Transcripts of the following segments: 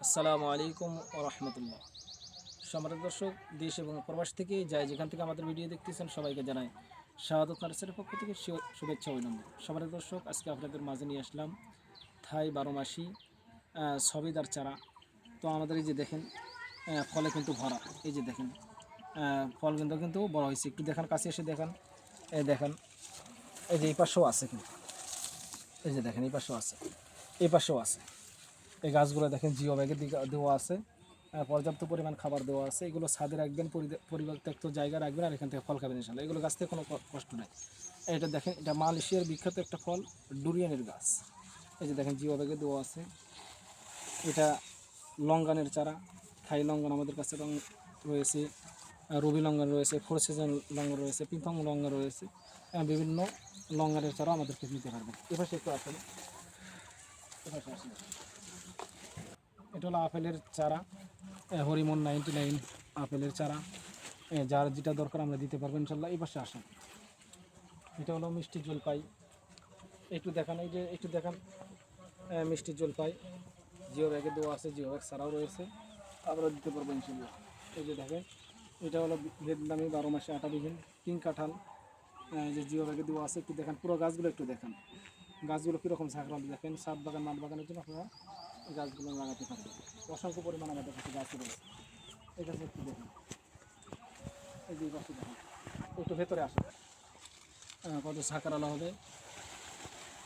আসসালামু আলাইকুম ও রহমতুল্লাহ। সম্মানিত দর্শক, দেশ এবং প্রবাস থেকে যাই যেখান থেকে আমাদের ভিডিও দেখতেছেন সবাইকে জানাই শাহাদত নার্সারির পক্ষ থেকে শুভেচ্ছা অভিনন্দন। সম্মানিত দর্শক, আজকে আপনাদের মাঝে নিয়ে আসলাম থাই 12 মাসি সবেদার চারা। তো আমাদের এই যে দেখেন ফলে কিন্তু ভরা, এই যে দেখেন ফল কিন্তু বড় হয়েছে। একটু দেখান, কাছে এসে দেখান, এই দেখেন, এই যে এই পাশেও আছে কিন্তু, এই যে দেখেন এই পাশেও আছে, এই পাশেও আছে। এই গাছগুলো দেখেন জিও ব্যাগের দিকে দেওয়া আছে, পর্যাপ্ত পরিমাণ খাবার দেওয়া আছে। এগুলো ছাদে রাখবেন, পরিত্যক্ত জায়গা রাখবেন, আর এখান থেকে ফল খাবেন ইনশাল্লাহ। এগুলো গাছ থেকে কোনো কষ্ট নাই। এটা দেখেন, এটা মালয়েশিয়ার বিখ্যাত একটা ফল, ডুরিয়ানের গাছ। এই যে দেখেন জিও ব্যাগে দেওয়া আছে। এটা লঙ্গানের চারা, থাই লঙ্গন আমাদের কাছে রয়েছে, রবি লঙ্গন রয়েছে, ফোর সিজন লঙ্গন রয়েছে, পিফং লঙ্গন রয়েছে, বিভিন্ন লঙ্গনের চারা আমাদেরকে নিতে পারবেন। এপাশে একটু আসলে, এপাশে আসলে এটা হলো আপেলের চারা, হরিমন 99 আপেলের চারা। যার যেটা দরকার আমরা দিতে পারবো ইনশাল্লাহ। এই পাশে আসেন, এটা হলো মিষ্টি জলপাই। একটু দেখান, এই যে একটু দেখান, মিষ্টি জলপাই জিও ব্যাগে দেওয়া আছে, জিও ব্যাগ ছাড়াও রয়েছে, আমরা দিতে পারবো ইনশাল্লাহ। এই যে দেখেন, এটা হলো ভিয়েতনামি 12 মাসে আটা বিঘিন কিং কাঁঠাল, যে জিও ব্যাগে দেওয়া আছে। একটু দেখান পুরো গাছগুলো, একটু দেখান গাছগুলো কীরকম ঝাঁকড়াল। দেখেন ছাদ বাগান, মাঠ বাগানের জন্য আপনারা গাছগুলো লাগাতে পারবেন। অসংখ্য পরিমাণ আমাদের কাছে গাছ রয়েছে। এই গাছে একটু দেখুন, এই যে গাছটি দেখুন, একটু ভেতরে আসে, কত ঝাঁকড়ালা হবে।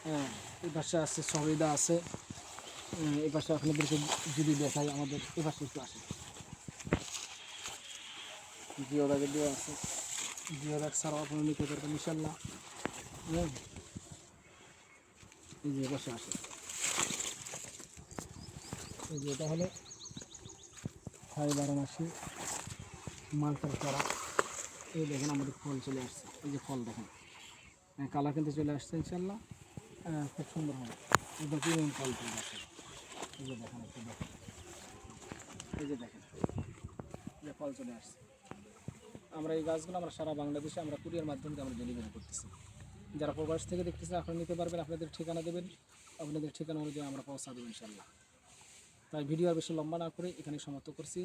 হ্যাঁ, এই পাশে আছে সবেদা আছে। এই পাশে আপনাদেরকে যদি দেখাই, আমাদের এই পাশে একটু আসে, জিও ব্যাগে দেওয়া আছে। জিও ব্যাগ ছাড়াও আপনারা নিতে পারবেন ইনশাল্লাহ। হ্যাঁ, এই যে পাশে আসে, এই যে এটা হলো থাই 12 মাসি মালটার চারা। এই দেখেন আমাদের ফল চলে আসছে, এই যে ফল দেখেন, কালার কিন্তু চলে আসছে ইনশাল্লাহ। খুব সুন্দর হবে, একদম প্রিমিয়াম ফল চলে আসছে। এই যে দেখেন, একটু দেখেন, এই যে দেখেন, যে ফল চলে আসছে। আমরা এই গাছগুলো আমরা সারা বাংলাদেশে আমরা কুরিয়ার মাধ্যমে আমরা ডেলিভারি করতেছি। যারা প্রবাস থেকে দেখতেছেন আপনারা নিতে পারবেন, আপনাদের ঠিকানা দেবেন, আপনাদের ঠিকানা অনুযায়ী আমরা পৌঁছা দেবো ইনশাল্লাহ। তাই ভিডিও আর বেশি লম্বা না করে এখানে সমাপ্ত করছি।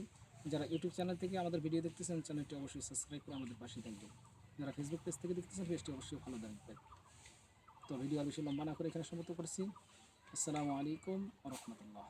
যারা ইউটিউব চ্যানেল থেকে আমাদের ভিডিও দেখতেছেন, চ্যানেলটি অবশ্যই সাবস্ক্রাইব করে আমাদের পাশে থাকবেন। যারা ফেসবুক পেজ থেকে দেখতেছেন, পেজটি অবশ্যই ফলো রাখবেন। তো ভিডিও আর বেশি লম্বা না করে এখানে সমাপ্ত করছি। আসসালামু আলাইকুম ওয়া রাহমাতুল্লাহ।